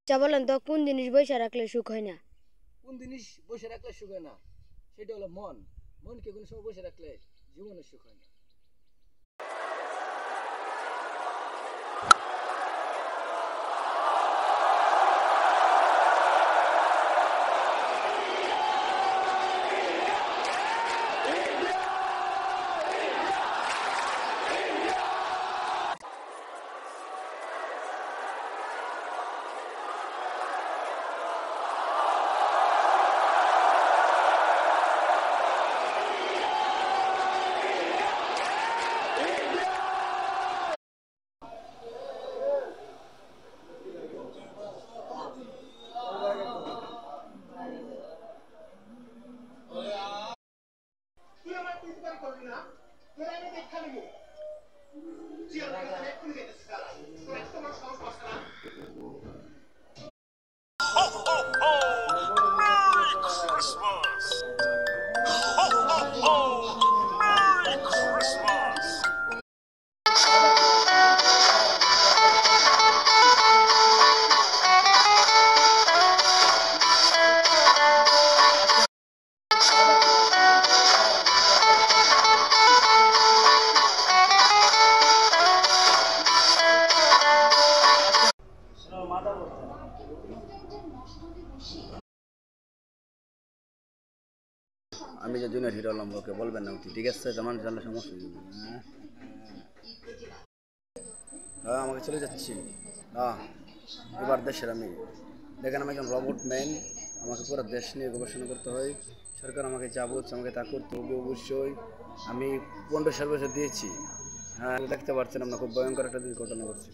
আচ্ছা বলেন তো কোন জিনিস বইসা রাখলে সুখ হয় না? কোন জিনিস বসে রাখলে সুখ হয় না? সেটা হলো মন। মনকে কোনো সময় বসে রাখলে জীবনে সুখ হয় না। আমি যে জুনিয়র হিরো হলাম ওকে বলবেন না উঠি, ঠিক আছে? তোমার জানলে সমস্যা হয়ে যাবে। হ্যাঁ আমাকে চলে যাচ্ছি। এবার দেশের আমি দেখেন, আমি একজন রোবট ম্যান। আমাকে পুরো দেশ নিয়ে গবেষণা করতে হয়। সরকার আমাকে যা বলছে আমাকে তা করতে হবে অবশ্যই। আমি 15 বছর দিয়েছি। হ্যাঁ দেখতে পাচ্ছেন আমরা খুব ভয়ঙ্কর একটা দুর্ঘটনা ঘটছে।